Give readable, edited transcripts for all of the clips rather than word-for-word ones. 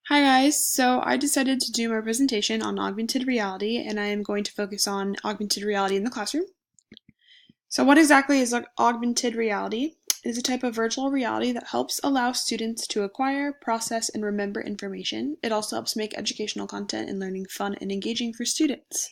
Hi guys, so I decided to do my presentation on augmented reality and I am going to focus on augmented reality in the classroom. So what exactly is augmented reality? It is a type of virtual reality that helps allow students to acquire, process, and remember information. It also helps make educational content and learning fun and engaging for students.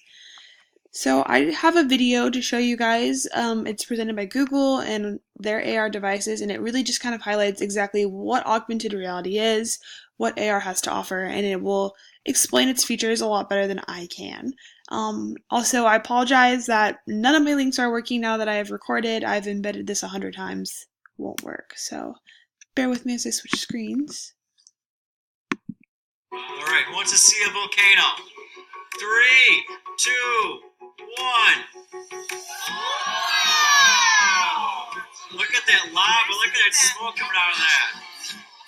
So I have a video to show you guys. It's presented by Google and their AR devices, and it really just kind of highlights exactly what augmented reality is, what AR has to offer, and it will explain its features a lot better than I can. Also, I apologize that none of my links are working now that I have recorded. I've embedded this 100 times. Won't work, so bear with me as I switch screens. Alright, who wants to see a volcano? 3, 2, 1. Wow! Look at that lava, look at that smoke coming out of that.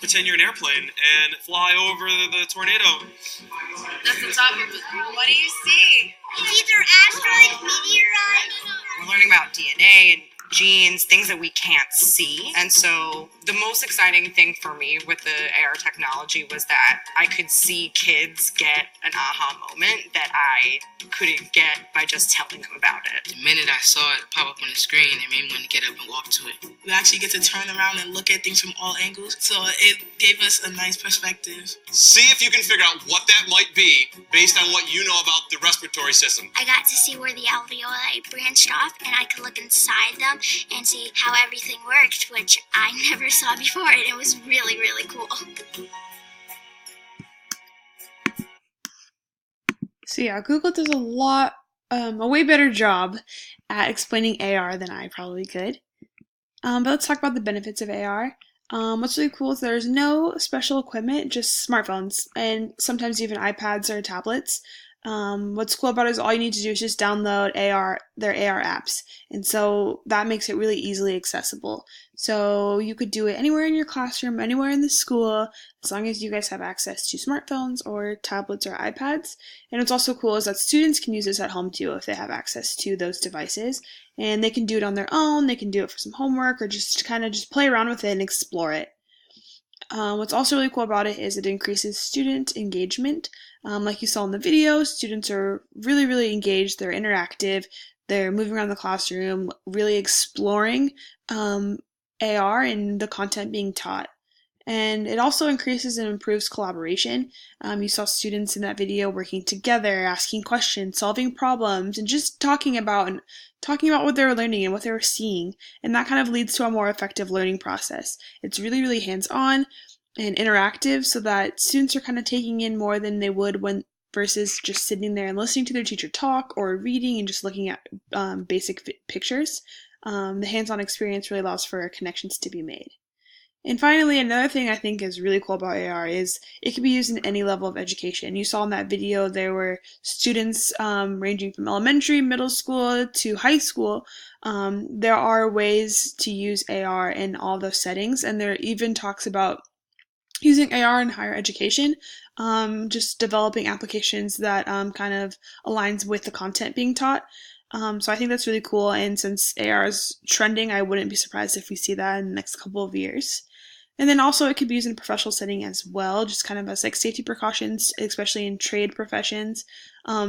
Pretend you're an airplane and fly over the tornado. That's the top of it. What do you see? It's either asteroid, meteorite. We're learning about DNA and genes, things that we can't see. And so the most exciting thing for me with the AR technology was that I could see kids get an aha moment that I couldn't get by just telling them about it. The minute I saw it pop up on the screen, it made me want to get up and walk to it. We actually get to turn around and look at things from all angles, so it gave us a nice perspective. See if you can figure out what that might be based on what you know about the respiratory system. I got to see where the alveoli branched off, and I could look inside them and see how everything worked, which I never saw before, and it was really, really cool. So yeah, Google does a way better job at explaining AR than I probably could. But let's talk about the benefits of AR. What's really cool is there's no special equipment, just smartphones, and sometimes even iPads or tablets. What's cool about it is all you need to do is just download their AR apps, and so that makes it really easily accessible. So you could do it anywhere in your classroom, anywhere in the school, as long as you guys have access to smartphones or tablets or iPads. And what's also cool is that students can use this at home too if they have access to those devices, and they can do it on their own. They can do it for some homework or just kind of just play around with it and explore it. What's also really cool about it is it increases student engagement. Like you saw in the video, students are really, really engaged. They're interactive. They're moving around the classroom, really exploring AR and the content being taught. And it also increases and improves collaboration. You saw students in that video working together, asking questions, solving problems, and just talking about what they were learning and what they were seeing. And that kind of leads to a more effective learning process. It's really, really hands-on and interactive so that students are kind of taking in more than they would versus just sitting there and listening to their teacher talk or reading and just looking at basic pictures. The hands-on experience really allows for connections to be made. And finally, another thing I think is really cool about AR is it can be used in any level of education. You saw in that video there were students ranging from elementary, middle school to high school. There are ways to use AR in all those settings, and there even talks about using AR in higher education, just developing applications that kind of aligns with the content being taught. So I think that's really cool, and since AR is trending, I wouldn't be surprised if we see that in the next couple of years. And then also it could be used in a professional setting as well, just kind of as like safety precautions, especially in trade professions,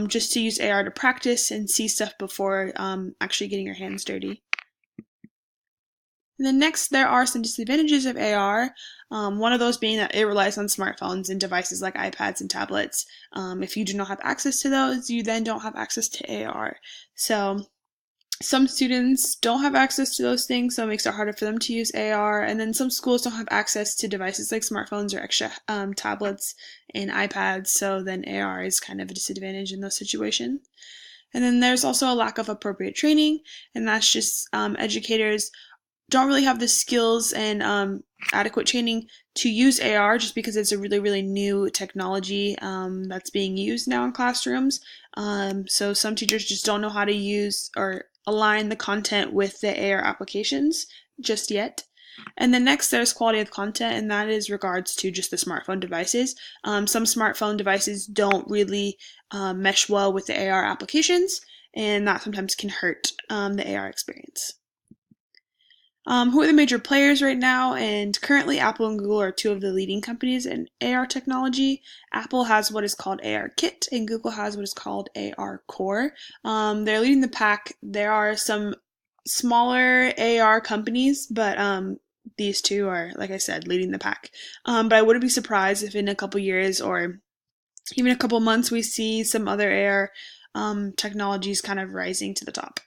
just to use AR to practice and see stuff before actually getting your hands dirty. And then next, there are some disadvantages of AR. One of those being that it relies on smartphones and devices like iPads and tablets. If you do not have access to those, you then don't have access to AR. So some students don't have access to those things, so it makes it harder for them to use AR. And then some schools don't have access to devices like smartphones or extra tablets and iPads, so then AR is kind of a disadvantage in those situations. And then there's also a lack of appropriate training, and that's just educators don't really have the skills and adequate training to use AR just because it's a really, really new technology that's being used now in classrooms. So some teachers just don't know how to use or align the content with the AR applications just yet. And then next, there's quality of content, and that is regards to just the smartphone devices. Some smartphone devices don't really mesh well with the AR applications, and that sometimes can hurt the AR experience. Who are the major players right now? And currently, Apple and Google are two of the leading companies in AR technology. Apple has what is called AR Kit, and Google has what is called AR Core. They're leading the pack. There are some smaller AR companies, but these two are, like I said, leading the pack. But I wouldn't be surprised if in a couple years or even a couple months we see some other AR technologies kind of rising to the top.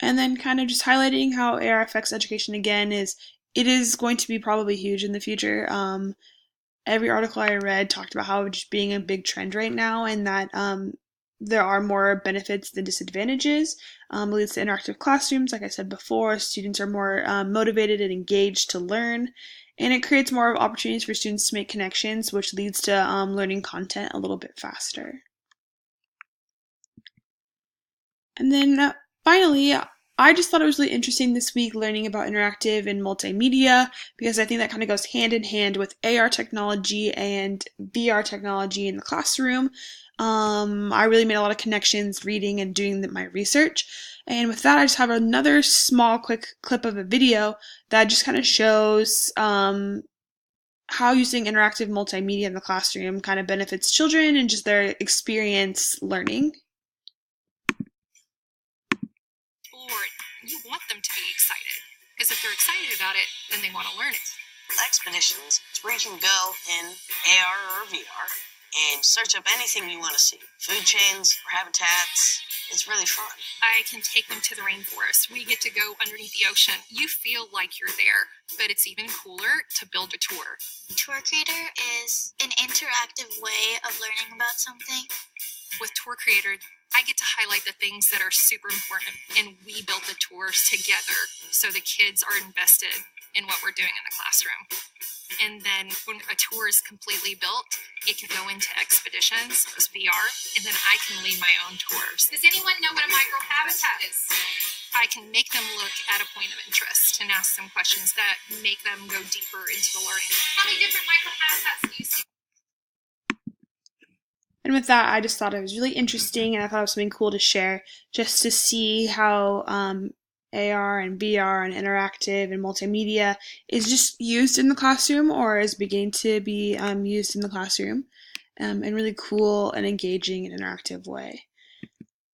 And then kind of just highlighting how AR affects education again is it is going to be probably huge in the future. Every article I read talked about how it's just being a big trend right now and that there are more benefits than disadvantages. It leads to interactive classrooms, like I said before. Students are more motivated and engaged to learn. And it creates more opportunities for students to make connections, which leads to learning content a little bit faster. And then finally, I just thought it was really interesting this week learning about interactive and multimedia because I think that kind of goes hand in hand with AR technology and VR technology in the classroom. I really made a lot of connections reading and doing my research. And with that, I just have another small quick clip of a video that just kind of shows how using interactive multimedia in the classroom kind of benefits children and just their experience learning. You want them to be excited, because if they're excited about it, then they want to learn it. Expeditions, it's where you can go in AR or VR and search up anything you want to see. Food chains or habitats. It's really fun. I can take them to the rainforest. We get to go underneath the ocean. You feel like you're there, but it's even cooler to build a tour. Tour Creator is an interactive way of learning about something. With Tour Creator, I get to highlight the things that are super important, and we build the tours together so the kids are invested in what we're doing in the classroom. And then when a tour is completely built, it can go into expeditions, as VR, and then I can lead my own tours. Does anyone know what a microhabitat is? I can make them look at a point of interest and ask them questions that make them go deeper into the learning. How many different microhabitats do you see? And with that, I just thought it was really interesting and I thought it was something cool to share just to see how AR and VR and interactive and multimedia is just used in the classroom or is beginning to be used in the classroom in a really cool and engaging and interactive way.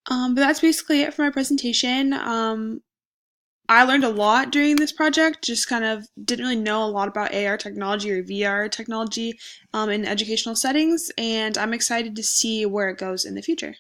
But that's basically it for my presentation. I learned a lot during this project, just kind of didn't really know a lot about AR technology or VR technology in educational settings, and I'm excited to see where it goes in the future.